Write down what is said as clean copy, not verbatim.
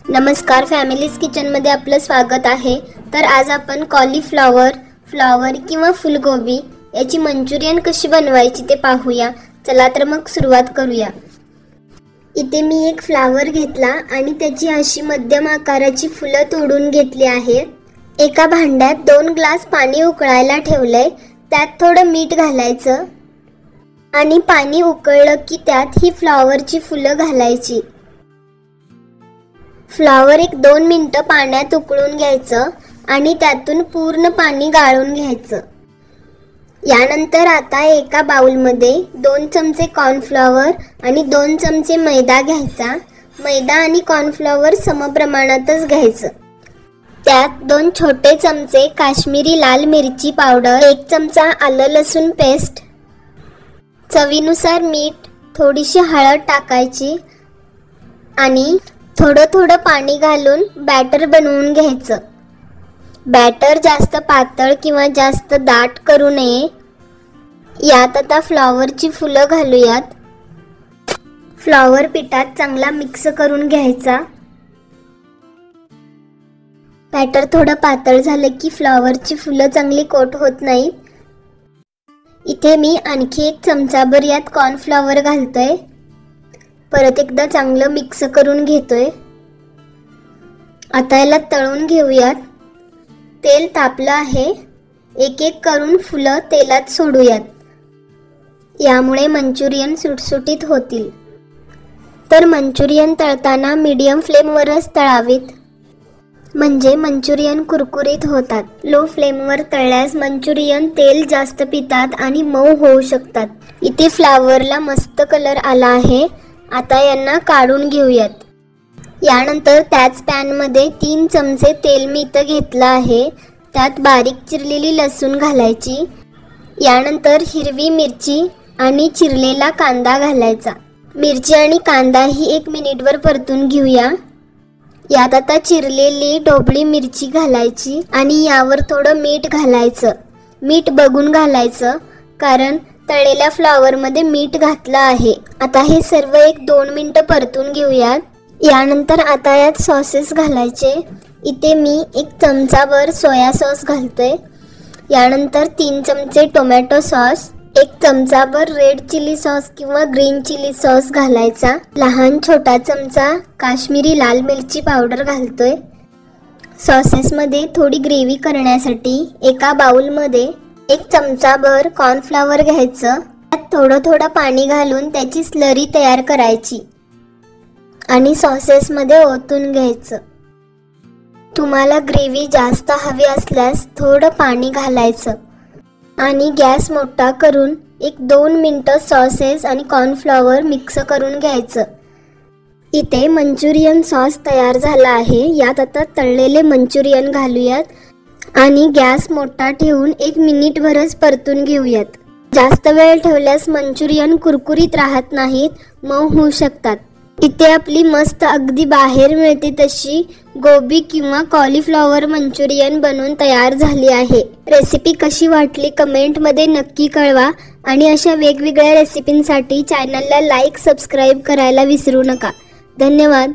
नमस्कार, फॅमिलीज किचनमध्ये आपलं स्वागत आहे। तर आज आपण कॉलीफ्लॉवर, फ्लॉवर किंवा फुलगोबी याची मंचुरियन कशी बनवायची ते पाहूया। चला तर मग सुरुवात करूया। इथे मी एक फ्लॉवर घेतला आणि त्याची अशी मध्यम आकाराची फुलं तोडून घेतली आहे। एका भांड्यात 2 ग्लास पाणी उकळायला ठेवलंय। त्यात थोडं मीठ घालायचं आणि पाणी उकळलं की त्यात ही फ्लॉवरची फुलं घालायची। फ्लॉवर 1-2 मिनिटं पाण्यात उकळून घ्यायचं आणि त्यातून पूर्ण पाणी गाळून घ्यायचं। यानंतर आता एका बाउलमध्ये 2 चमचे कॉर्नफ्लॉवर आणि 2 चमचे मैदा घ्यायचा। मैदा आणि कॉर्नफ्लॉवर समप्रमाणातच घ्यायचं। त्यात 2 छोटे चमचे काश्मीरी लाल मिरची पावडर, 1 चमचा आलं लसूण पेस्ट, चवीनुसार मीठ, थोडीशी हळद टाकायची आणि थोडं पाणी घालून बॅटर बनवून घ्यायचं। बॅटर जास्त पातळ किंवा जास्त दाट करू नये। यात आता फ्लॉवरची फुलं घालूयात। फ्लॉवर पिठात चांगला मिक्स करून घ्यायचा। बॅटर थोडं पातळ झालं की फ्लॉवरची फुलं चांगली कोट होत नाही। इथे मी आणखी 1 चमचाभर यात कॉर्नफ्लॉवर घालतोय। परत एकदा चांगलं मिक्स करून घेतोय। आता याला तळून घेऊयात। तेल तापलं आहे। एक एक करून फुलं तेलात सोडूयात। यामुळे मंचुरियन सुटसुटीत होतील। तर मंचुरियन तळताना मीडियम फ्लेमवरच तळावीत, म्हणजे मंचुरियन कुरकुरीत होतात। लो फ्लेमवर तळल्यास मंचुरियन तेल जास्त पितात आणि मऊ होऊ शकतात। इथे फ्लॉवरला मस्त कलर आला आहे। आता यांना काढून घेऊयात। यानंतर त्याच पॅनमध्ये 3 चमचे तेल मी इथं घेतलं आहे। त्यात बारीक चिरलेली लसूण घालायची। यानंतर हिरवी मिरची आणि चिरलेला कांदा घालायचा। मिरची आणि कांदा ही 1 मिनिटभर परतून घेऊया। यात आता चिरलेली ढोबळी मिरची घालायची आणि यावर थोडं मीठ घालायचं। मीठ बघून घालायचं, कारण तळलेल्या फ्लॉवरमध्ये मीठ घातलं आहे। आता हे सर्व 1-2 मिनिटं परतून घेऊयात। यानंतर आता यात सॉसेस घालायचे। इथे मी 1 चमचाभर सोया सॉस घालतोय। यानंतर 3 चमचे टोमॅटो सॉस, 1 चमचाभर रेड चिली सॉस किंवा ग्रीन चिली सॉस घालायचा। लहान छोटा चमचा काश्मीरी लाल मिरची पावडर घालतोय। सॉसेसमध्ये थोडी ग्रेव्ही करण्यासाठी एका बाउलमध्ये 1 चमचाभर कॉर्नफ्लॉवर घ्यायचं। त्यात थोडं पाणी घालून त्याची स्लरी तयार करायची आणि सॉसेसमध्ये ओतून घ्यायचं। तुम्हाला ग्रेव्ही जास्त हवी असल्यास थोडं पाणी घालायचं आणि गॅस मोठा करून 1-2 मिनिटं सॉसेस आणि कॉर्नफ्लॉवर मिक्स करून घ्यायचं। इथे मंचुरियन सॉस तयार झाला आहे। यात आता तळलेले मंचुरियन घालूयात आणि गॅस मोठा ठेवून 1 मिनिटभरच परतून घेऊयात। जास्त वेळ ठेवल्यास मंचुरियन कुरकुरीत राहत नाहीत, मऊ होऊ शकतात। इथे आपली मस्त अगदी बाहेर मिळते तशी गोबी किंवा कॉलीफ्लॉवर मंचुरियन बनवून तयार झाली आहे। रेसिपी कशी वाटली कमेंटमध्ये नक्की कळवा आणि अशा वेगवेगळ्या रेसिपींसाठी चॅनलला लाईक, सबस्क्राईब करायला विसरू नका। धन्यवाद।